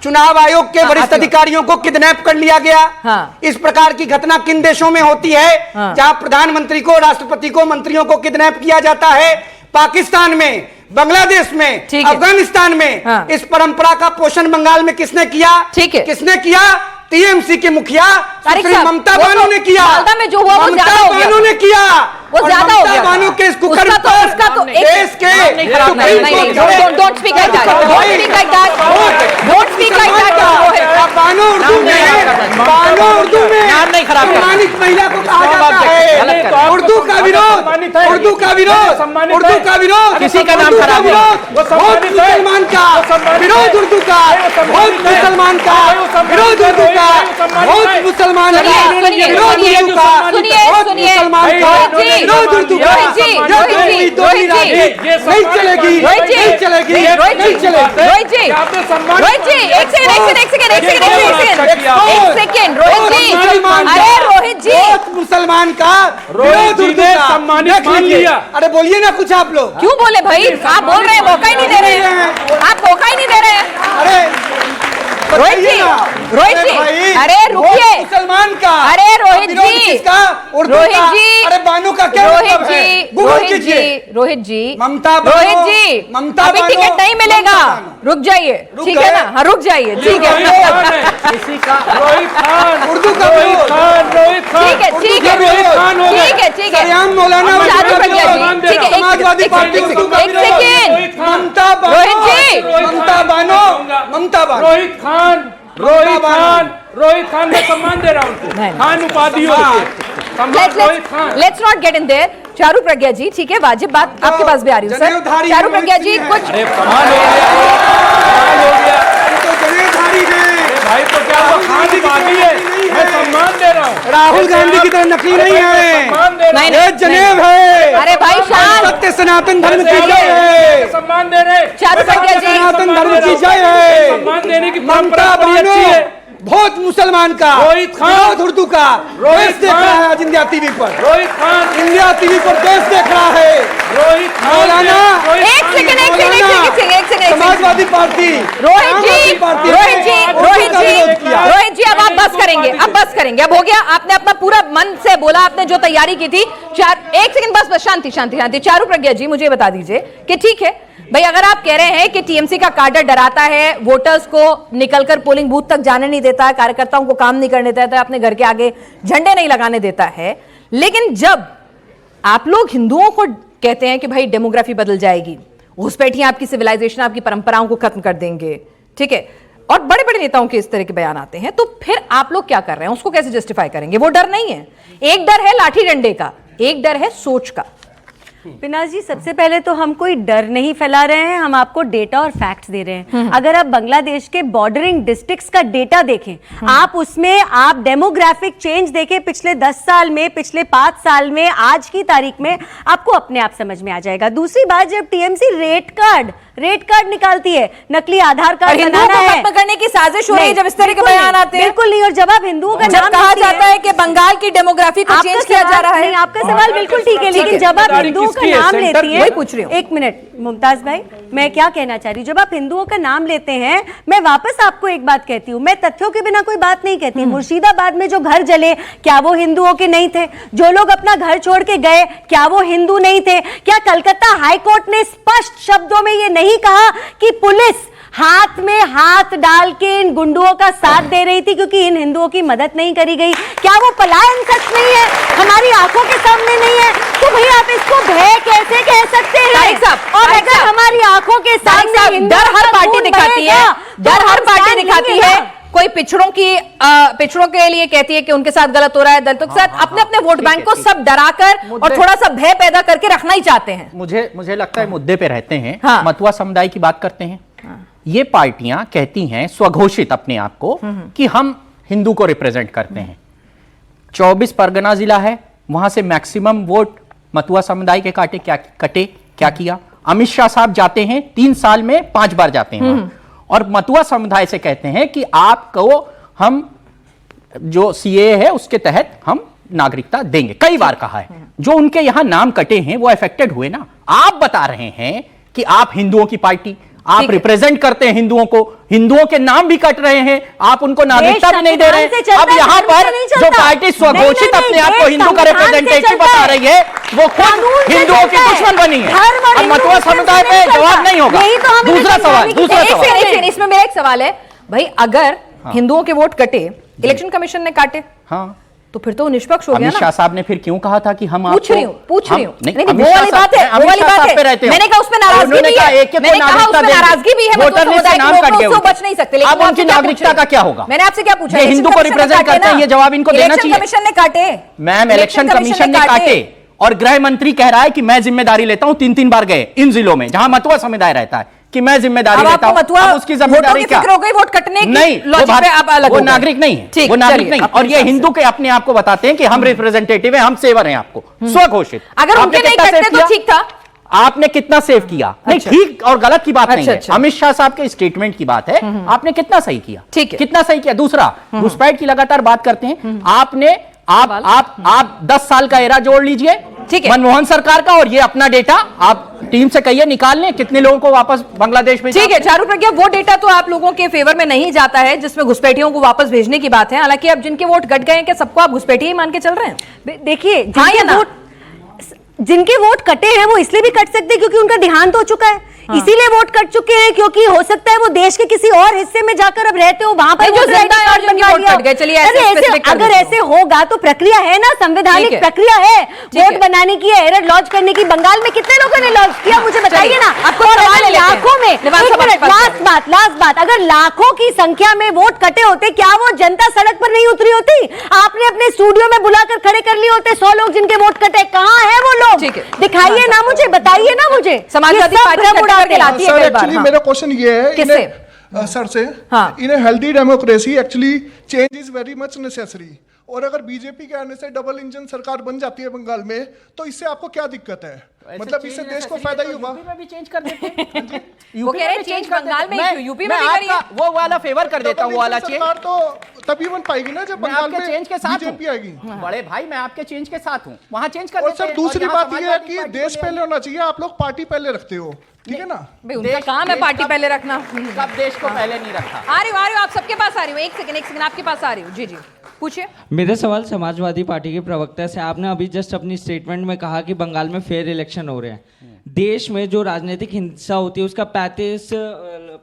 चुनाव आयोग के वरिष्ठ अधिकारियों को किडनैप कर लिया गया। इस प्रकार की घटना किन देशों में होती है जहां प्रधानमंत्री को, राष्ट्रपति को, मंत्रियों को किडनैप किया जाता है? पाकिस्तान में, बांग्लादेश में, अफगानिस्तान में। इस परंपरा का पोषण बंगाल में किसने किया? किसने किया? टीएमसी के मुखिया ममता बानो ने किया। में जो हुआ वो ज्यादा हो गया। ने किया, वो ज्यादा हो गया। बानो के इस कुकर्म पर देश के don't speak like that, don't speak like that, don't speak like that. Bano Urdu में नहीं खराब कर, सम्मानित महिला को कहा जाता है। उर्दू का विरोध, उर्दू का विरोध, उर्दू का विरोध, किसी का नाम खराब बहुत मुसलमान का विरोध, उर्दू का बहुत मुसलमान का विरोध, उर्दू का बहुत मुसलमान का विरोध, उर्दू का बहुत मुसलमान का विरोध, उर्दू का नहीं चलेगी, नहीं चलेगी, नहीं चलेगी। अरे रोहित जी, मुसलमान का विरोध, उर्दू का सम्मानित मान लिया। अरे बोलिए ना कुछ आप लोग। क्यों बोले भाई? आप बोल रहे हैं, मौका ही नहीं दे रहे हैं। आप मौका ही नहीं दे रहे हैं। अरे रोहित जी, रोहित जी, अरे रुकिए। मुसलमान का, अरे रोहित जी, रोहित जी, अरे बानो का क्या रोहित जी, रोहित जी, रोहित जी, ममता, रोहित जी, ममता अभी टिकट नहीं मिलेगा, रुक जाइए, ठीक है ना? हाँ रुक जाइए, ठीक है। किसी का रोहित खान, उर्दू का रोहित खान, ठीक है, ठीक है, ठीक है, ठीक है। मौलाना चारू प्रज्ञा जी, ठीक है, समाजवादी पार्टी, एक सेकेंड, ममता, रोहित जी, ममता बानो, ममता बानो, रोहित खान, रोहित खान, रोहित खान मैं सम्मान दे रहा हूँ। खान उपाधि Rohit Khan. Let's not get in there. Charu Pragya ji, ठीक है, वाजिब बात आपके पास भी आ रही है सर। चारू प्रज्ञा जी कुछ भाई तो क्या वो खान उपाधि है? मैं सम्मान दे रहा हूँ। राहुल गांधी की तरह नकली नहीं है, नहीं, ये जनेब है। अरे भाई शान, सत्य सनातन धर्म की जय है। सम्मान दे रहे। चारू प्रज्ञा जी, सनातन धर्म की जय है। सम्मान देने की ममता बड़ी बानो अच्छी है। बहुत मुसलमान का रोहित खान, विरोध, उर्दू का रोहित देश देख खान, रहा है आज इंडिया टीवी पर। रोहित खान, इंडिया टीवी पर देश देख रहा है। रोहित खान, मौलाना, एक सेकंड, एक सेकंड, समाजवादी पार्टी, रोहित जी, रोहित जी, रोहित जी, रोहित जी, अब आप बस करेंगे, अब बस करेंगे, अब हो गया। आपने अपना पूरा मन से बोला, आपने जो तैयारी की थी। एक सेकंड बस, बस शांति, शांति, शांति। चारू प्रज्ञा जी मुझे बता दीजिए कि ठीक है भाई, अगर आप कह रहे हैं कि टीएमसी का काडर डराता है, वोटर्स को निकलकर पोलिंग बूथ तक जाने नहीं देता है, कार्यकर्ताओं को काम नहीं करने देता है, अपने घर के आगे झंडे नहीं लगाने देता है, लेकिन जब आप लोग हिंदुओं को कहते हैं कि भाई डेमोग्राफी बदल जाएगी, घुसपैठियां आपकी सिविलाइजेशन, आपकी परंपराओं को खत्म कर देंगे, ठीक है, और बड़े बड़े नेताओं के इस तरह के बयान आते हैं, तो फिर आप लोग क्या कर रहे हैं? उसको कैसे जस्टिफाई करेंगे? वो डर नहीं है। एक डर है लाठी डंडे का, एक डर है सोच का। पिनाज जी, सबसे पहले तो हम कोई डर नहीं फैला रहे हैं, हम आपको डेटा और फैक्ट्स दे रहे हैं। अगर आप बांग्लादेश के बॉर्डरिंग डिस्ट्रिक्ट्स का डेटा देखें, आप उसमें आप डेमोग्राफिक चेंज देखें पिछले 10 साल में, पिछले 5 साल में, आज की तारीख में, आपको अपने आप समझ में आ जाएगा। दूसरी बात, जब TMC rate card rate card निकालती है, नकली आधार कार्ड हिंदुओं बनाना को है। खत्म करने की साजिश हो रही है नहीं, जब इस तरह के बिल्कुल बयान नहीं, आते हैं। बिल्कुल नहीं। और जब आप हिंदुओं का जब नाम कहा लेती जाता है कि बंगाल की डेमोग्राफी को आपका चेंज किया जा सवाल- रहा है। नहीं, आपका सवाल बिल्कुल ठीक है, लेकिन जब आप हिंदुओं का किसकी है? नाम सेंटर लेती की? हैं, वही पूछ रही हूँ। एक मिनट मुमताज भाई, मैं क्या कहना चाह रही हूँ, जब आप हिंदुओं का नाम लेते हैं, मैं वापस आपको एक बात कहती हूँ, मैं तथ्यों के बिना कोई बात नहीं कहती। मुर्शिदाबाद में जो घर जले, क्या वो हिंदुओं के नहीं थे? जो लोग अपना घर छोड़ के गए, क्या वो हिंदू नहीं थे? क्या कलकत्ता हाईकोर्ट ने स्पष्ट शब्दों में ये नहीं कहा कि पुलिस हाथ में हाथ डाल के इन गुंडों का साथ दे रही थी क्योंकि इन हिंदुओं की मदद नहीं करी गई? क्या वो पलायन सच नहीं है, हमारी आंखों के सामने नहीं है? तो भाई आप इसको भय कैसे कह सकते हैं? तारिक साहब, और तारिक अगर साहब, हमारी आंखों के तारिक सामने साहब, हिंदुओं डर हर का पार्टी खून दिखाती है, बहेगा, डर तो हर हम पार्टी stand दिखाती लेंगे है। ना। कोई पिछड़ों के लिए कहती है कि उनके साथ गलत हो रहा है, दलितों के साथ, अपने अपने वोट बैंक को सब डराकर और थोड़ा सा भय पैदा करके रखना ही चाहते हैं। मुझे लगता है मुद्दे पे रहते हैं। हाँ। मतुआ समुदाय की बात करते हैं। ये पार्टियां कहती हैं स्वघोषित अपने आप को कि हम हिंदू को रिप्रेजेंट करते हैं। 24 परगना जिला है, वहां से मैक्सिमम वोट मतुआ समुदाय के कटे क्या किया? अमित शाह साहब जाते हैं 3 साल में 5 बार जाते हैं वहां, और मतुआ समुदाय से कहते हैं कि आपको हम जो सीए है उसके तहत हम नागरिकता देंगे। कई बार कहा है। जो उनके यहां नाम कटे हैं वो अफेक्टेड हुए ना। आप बता रहे हैं कि आप हिंदुओं की पार्टी, आप रिप्रेजेंट करते हैं हिंदुओं को, हिंदुओं के नाम भी कट रहे हैं, आप उनको नागरिकता भी नहीं दे रहे हैं। अब यहाँ पर जो पार्टी स्वघोषित अपने आप को हिंदू का रिप्रेजेंटेटिव बता रही है वो खुद हिंदुओं की दुश्मन बनी है। अब मतुआ समुदाय पे जवाब नहीं होगा। दूसरा सवाल इसमें मेरा एक सवाल है भाई, अगर हिंदुओं के वोट कटे, इलेक्शन कमीशन ने काटे, हाँ, तो फिर तो निष्पक्ष हो गया अमित ना। शाह साहब ने फिर क्यों कहा था कि हम पूछ रही हूँ नहीं, नहीं, वो वाली बात है, वो वाली बात है। मैंने कहा उसमें नाराजगी भी है, मैंने कहा उसमें नाराजगी भी है, वोटर लिस्ट से नाम कट गए, उससे बच नहीं सकते। अब उनकी नागरिकता का क्या होगा? मैंने आपसे क्या पूछा? ये हिंदू को रिप्रेजेंट करते हैं, ये जवाब इनको देना चाहिए। इलेक्शन कमीशन ने काटे मैम, इलेक्शन कमीशन ने काटे, और गृह मंत्री कह रहा है कि मैं जिम्मेदारी लेता हूं। 3 बार गए इन जिलों में जहां मतुआ समुदाय रहता है कि मैं जिम्मेदारी लेता हूं। अब उसकी जिम्मेदारी क्या? वोट कटने की नहीं, वो नागरिक नहीं है, वो नागरिक नहीं। और ये हिंदू के अपने आप को बताते हैं कि हम रिप्रेजेंटेटिव हैं, हम सेवर हैं आपको, स्वघोषित। अगर उनके नहीं कटते तो ठीक था। आपने कितना सेव किया? नहीं, ठीक और गलत की बात नहीं है। अच्छा। अमित शाह साहब के स्टेटमेंट की बात है, आपने कितना सही किया? ठीक है, कितना सही किया? दूसरा, घुसपैठ की लगातार बात करते हैं आपने। आप 10 साल का एरा जोड़ लीजिए, ठीक है, मनमोहन सरकार का, और ये अपना डेटा आप टीम से कहिए निकाल लें कितने लोगों को वापस बांग्लादेश में। ठीक है चारू प्रज्ञा, वो डेटा तो आप लोगों के फेवर में नहीं जाता है जिसमें घुसपैठियों को वापस भेजने की बात है। हालांकि अब जिनके वोट कट गए हैं, क्या सबको आप घुसपैठी ही मान के चल रहे हैं? देखिए, हाँ या ना? जिनके वोट कटे हैं वो इसलिए भी कट सकते हैं क्योंकि उनका देहांत हो चुका है। इसीलिए वोट कट चुके हैं क्योंकि हो सकता है वो देश के किसी और हिस्से में जाकर अब रहते हो, वहां पर जो जिंदा है और जिनके वोट कट गए। चलिए अगर ऐसे होगा तो प्रक्रिया है ना, संवैधानिक प्रक्रिया है वोट बनाने की, एरर लॉन्च करने की। बंगाल में कितने लोगों ने लॉन्च किया मुझे बताइए ना। लाखों में, लास्ट बात, अगर लाखों की संख्या में वोट कटे होते, क्या वो जनता सड़क पर नहीं उतरी होती? आपने अपने स्टूडियो में बुलाकर खड़े कर लिए होते 100 लोग जिनके वोट कटे। कहाँ है वो लोग? दिखाइए ना मुझे, बताइए ना मुझे। समाजवादी पार्टी लाती है कई बार। एक्चुअली मेरा क्वेश्चन ये है इन्हें सर से, इन healthy democracy actually change is very much necessary. और अगर बीजेपी के आने से डबल इंजन सरकार बन जाती है बंगाल में, तो इससे आपको क्या दिक्कत है? मतलब इससे देश को फायदा ही होगा। यूपी में भी चेंज कर देते हैं। वो कह रहे हैं चेंज बंगाल में, यूपी में भी करिए। वो वाला फेवर कर देता हूँ, वो वाला चेंज सरकार तो तभी बन पाएगी ना जब बंगाल में चेंज के साथ बीजेपी आएगी। बड़े भाई, मैं आपके चेंज के साथ हूँ, वहां चेंज कर और देते हैं। सर दूसरी यहाँ बात यह है कि समाजवादी देश पहले होना चाहिए, आप लोग पार्टी पहले रखते हो, ठीक है ना? भाई उनका काम है पार्टी पहले रखना। कब देश को पहले नहीं रखा? आ रही हूँ, आप सबके पास आ रही हूँ। एक सेकंड आपके पास आ रही हूँ। जी पूछिए। मेरा सवाल समाजवादी पार्टी के प्रवक्ता से, आपने अभी जस्ट अपनी स्टेटमेंट में कहा कि बंगाल में फेयर इलेक्शन हो रहे हैं। देश में जो राजनीतिक हिंसा होती है उसका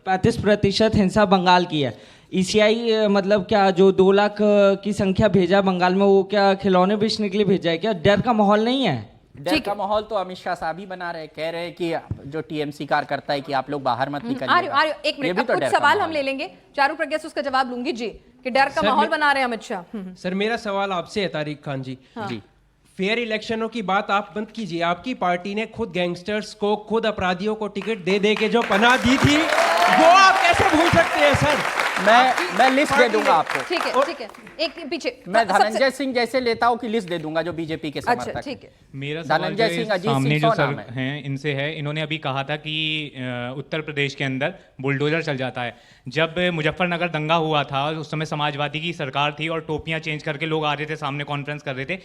35% हिंसा बंगाल की है। ईसीआई मतलब क्या जो 2 लाख की संख्या भेजा बंगाल में, वो क्या खिलौने बेचने के लिए भेजा है? क्या डर का माहौल नहीं है? डर का माहौल तो अमित शाह साहब ही बना रहे, कह रहे हैं कि जो टीएमसी कार करता है कि आप लोग बाहर मत निकलिए। आ रही हूँ, एक मिनट, कुछ सवाल हम ले लेंगे। चारू प्रज्ञा से उसका जवाब लूंगी जी, कि डर का माहौल बना रहे हैं अमित शाह। सर मेरा सवाल आपसे है तारिक खान जी। जी, फेयर इलेक्शनों की बात आप बंद कीजिए। आपकी पार्टी ने खुद गैंगस्टर्स को, खुद अपराधियों को टिकट दे दे के जो पनाह दी थी, वो आप कैसे भूल सकते हैं सर? मैं लिस्ट दे दूंगा आपको। ठीक है, ठीक है, एक पीछे मैं धनंजय सिंह जैसे नेताओं की लिस्ट दे दूंगा जो बीजेपी के समर्थक। अच्छा, ठीक है। मेरा सवाल धनंजय सिंह, अजीत सामने सिंह जो सौ सर नाम है। हैं इनसे है, इन्होंने अभी कहा था कि उत्तर प्रदेश के अंदर बुलडोजर चल जाता है। जब मुजफ्फरनगर दंगा हुआ था उस समय समाजवादी की सरकार थी और टोपियां चेंज करके लोग आ रहे थे, सामने कॉन्फ्रेंस कर रहे थे,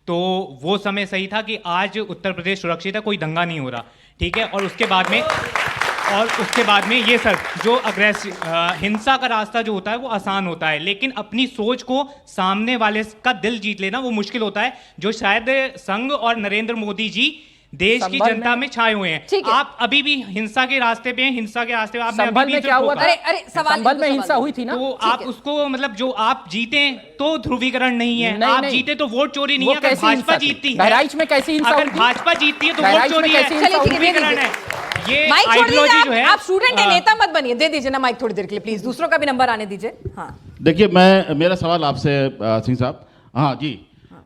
तो वो समय सही था कि आज उत्तर प्रदेश सुरक्षित है, कोई दंगा नहीं हो रहा, ठीक है। और उसके बाद में ये सर जो अग्रेसिव हिंसा का रास्ता जो होता है वो आसान होता है, लेकिन अपनी सोच को सामने वाले का दिल जीत लेना वो मुश्किल होता है, जो शायद संघ और नरेंद्र मोदी जी देश की जनता में छाए हुए हैं। आप अभी भी हिंसा के रास्ते पे हैं, हिंसा के रास्ते पे आपने संभल अभी में भी क्या हुआ था? अरे सवाल संभल में हिंसा हुई थी ना, तो आप उसको मतलब जो आप जीते तो ध्रुवीकरण नहीं है, नहीं, आप नहीं। जीते तो वोट चोरी नहीं वो है। अगर कैसी भाजपा हिंसा थी? जीतती है, बहराइच में कैसी हिंसा अगर हुई थी? भाजपा जीतती है तो वोट बहराइच में चोरी है, कैसी हिंसा हुई? ध्रुवीकरण है। ये माइक छोड़ आइडियोलॉजी जो दीजिए, है, आप स्टूडेंट है, नेता मत बनिए। दे दीजिए ना माइक थोड़ी देर के लिए प्लीज, दूसरों का भी नंबर आने दीजिए। हाँ देखिए, मेरा सवाल आपसे सिंह साहब, हाँ जी,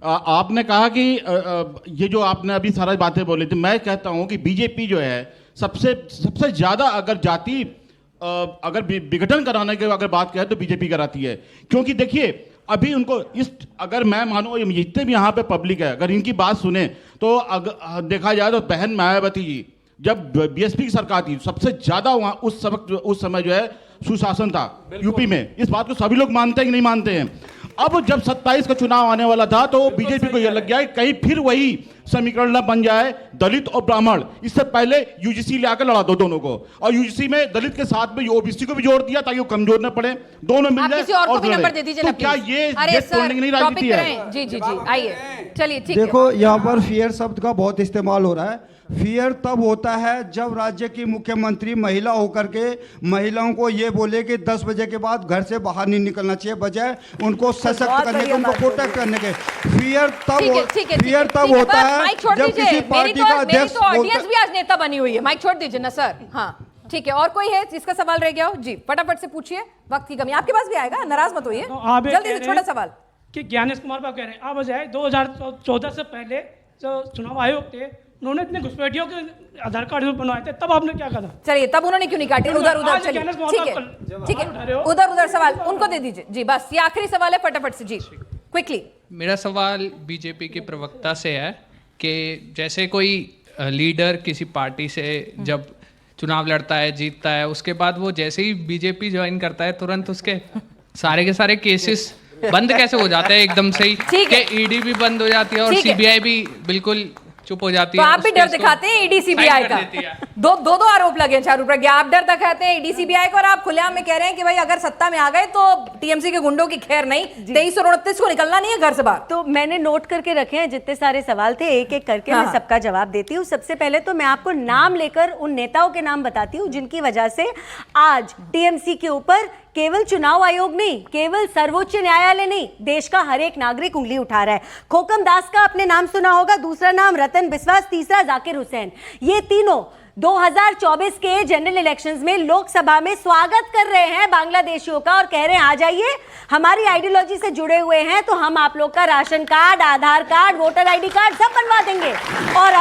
आपने कहा कि ये जो आपने अभी सारी बातें बोली थी, मैं कहता हूं कि बीजेपी जो है सबसे ज्यादा अगर जाति अगर विघटन कराने की अगर बात करें तो बीजेपी कराती है। क्योंकि देखिए अभी उनको अगर मैं मानो जितने भी यहाँ पे पब्लिक है, अगर इनकी बात सुने तो देखा जाए तो बहन मायावती जी जब बीएसपी की सरकार थी सबसे ज्यादा वहाँ उस समय जो है सुशासन था यूपी में। इस बात को सभी लोग मानते हैं कि नहीं मानते हैं? अब जब 27 का चुनाव आने वाला था तो बीजेपी को यह लग गया कि कहीं फिर वही समीकरण न बन जाए दलित और ब्राह्मण। इससे पहले यूजीसी ले आकर लड़ा दो दोनों को, और यूजीसी में दलित के साथ में ओबीसी को भी जोड़ दिया ताकि वो कमजोर न पड़े, दोनों मिल जाए। किसी और को भी नंबर दे दीजिए ना, क्या ये तोड़ने की नहीं राजनीति है? जी जी जी, आइए चलिए, ठीक है। देखो, यहाँ पर फियर शब्द का बहुत इस्तेमाल हो रहा है। फियर तब होता है जब राज्य की मुख्यमंत्री महिला होकर के महिलाओं को ये बोले कि 10 बजे के बाद घर से बाहर नहीं निकलना चाहिए, बजाय उनको सशक्त करने के, उनको प्रोटेक्ट करने के। फियर तब होता है जब किसी पार्टी का अध्यक्ष ऑडियंस भी आज नेता बनी हुई है। माइक छोड़ दीजिए ना सर। हाँ ठीक है, और कोई है जिसका सवाल रह गया हो? जी फटाफट से पूछिए, वक्त की कमी, आपके पास भी आएगा, नाराज मत होइए, जल्दी से छोटा सवाल। कि ज्ञानेश कुमार बाबू कह रहे हैं आप बजाय 2014 से पहले जो चुनाव आयोग थे उन्होंने इतने घुसपैठियों के आधार कार्ड बनवाए थे, तब आपने क्या कहा? चलिए तब उन्होंने क्यों नहीं काटे? उधर चलिए, ठीक है, उधर सवाल उनको दे दीजिए। जी बस ये आखिरी सवाल है, फटाफट से जी क्विकली। मेरा सवाल बीजेपी के प्रवक्ता से है कि जैसे कोई लीडर किसी पार्टी से जब चुनाव लड़ता है, जीतता है, उसके बाद वो जैसे ही बीजेपी ज्वाइन करता है तुरंत उसके सारे के सारे केसेस बंद कैसे हो जाते हैं एकदम से ही? कि ईडी भी बंद हो जाती है और सीबीआई भी बिल्कुल चुप हो जाती है। तो आप भी डर दिखाते हैं ईडी सीबीआई का। दो आरोप लगे हैं चारों पर। आप डर दिखाते हैं ईडी सीबीआई को और आप खुलेआम में कह रहे हैं कि भाई अगर सत्ता में आ गए तो टीएमसी के गुंडों की खैर नहीं, 2329 को निकलना नहीं है घर से बाहर। तो मैंने नोट करके रखे हैं जितने सारे सवाल थे, एक एक करके मैं सबका जवाब देती हूँ। सबसे पहले तो मैं आपको नाम लेकर उन नेताओं के नाम बताती हूँ जिनकी वजह से आज टीएमसी के ऊपर केवल चुनाव आयोग नहीं, केवल सर्वोच्च न्यायालय नहीं, देश का हर एक नागरिक उंगली उठा रहा है। खोकम दास का आपने नाम सुना होगा, दूसरा नाम रतन बिस्वास, तीसरा जाकिर हुसैन। ये तीनों 2024 के जनरल इलेक्शंस में लोकसभा में स्वागत कर रहे हैं बांग्लादेशियों का और कह रहे हैं आ जाइए, हमारी आइडियोलॉजी से जुड़े हुए हैं तो हम आप लोग का राशन कार्ड, आधार कार्ड, वोटर आईडी कार्ड सब बनवा देंगे। और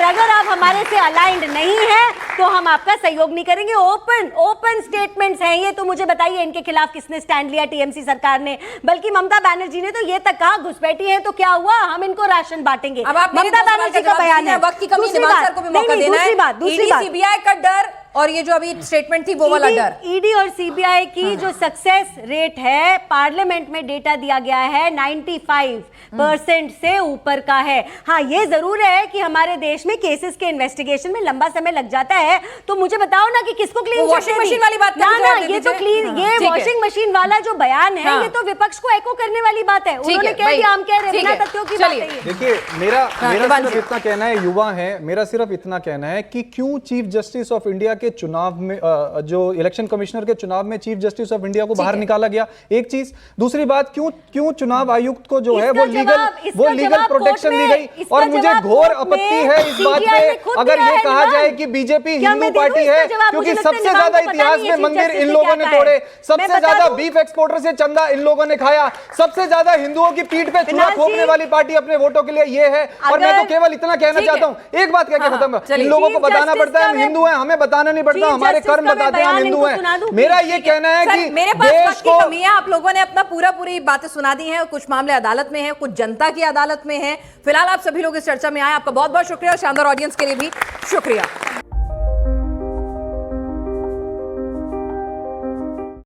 अगर आप हमारे से अलाइंड नहीं है तो हम आपका सहयोग नहीं करेंगे। ओपन स्टेटमेंट्स हैं ये। तो मुझे बताइए इनके खिलाफ किसने स्टैंड लिया? टीएमसी सरकार ने। बल्कि ममता बनर्जी ने तो ये तक कहा घुसपैठी है तो क्या हुआ, हम इनको राशन बांटेंगे। ममता बनर्जी का बयान है। वक्त की कमी, निवास सर को भी मौका देना है। दूसरी बात, सीबीआई का डर और ये जो अभी स्टेटमेंट थी वो वाला डर। ईडी और सीबीआई की जो सक्सेस रेट है, पार्लियामेंट में डेटा दिया गया है 95% से ऊपर का है। हाँ ये जरूर है कि हमारे देश में केसेस के इन्वेस्टिगेशन में लंबा समय लग जाता है। तो मुझे बताओ ना कि किसको क्लीन वॉशिंग मशीन वाली बात ना, ये तो क्लीन, ये वॉशिंग मशीन वाला जो बयान है ये तो विपक्ष को एको करने वाली बात है। उन्होंने कह दिया, हम कह रहे हैं, बिना तथ्यों की बात है। देखिए मेरा सिर्फ इतना कहना है, युवा है, मेरा सिर्फ इतना कहना है कि क्यों चीफ जस्टिस ऑफ इंडिया के चुनाव में जो इलेक्शन कमिश्नर के चुनाव में चीफ जस्टिस ऑफ इंडिया को बाहर निकाला गया, एक चीज। दूसरी बात, क्यों चुनाव आयुक्त को जो है वो लीगल प्रोटेक्शन दी गई। और मुझे घोर आपत्ति है इस बात पे अगर ये कहा जाए कि बीजेपी हिंदू पार्टी है, क्योंकि सबसे ज्यादा इतिहास में मंदिर इन लोगों ने तोड़े, सबसे ज्यादा बीफ एक्सपोर्टर से चंदा इन लोगों ने खाया, सबसे ज्यादा हिंदुओं की पीठ पे चूहा थोपने वाली पार्टी अपने वोटों के लिए ये है। और मैं तो केवल इतना कहना चाहता हूँ, एक बात कह के खत्म, इन लोगों को बताना पड़ता है हम हिंदू हैं, हमें बताना बताना नहीं पड़ता, हमारे कर्म बताते हैं, हम हिंदू हैं। मेरा ये कहना है कि मेरे पास देश वक्त की कमी है। आप लोगों ने अपना पूरी बातें सुना दी हैं। कुछ मामले अदालत में हैं, कुछ जनता की अदालत में हैं। फिलहाल आप सभी लोग इस चर्चा में आए, आपका बहुत बहुत शुक्रिया और शानदार ऑडियंस के लिए भी शुक्रिया।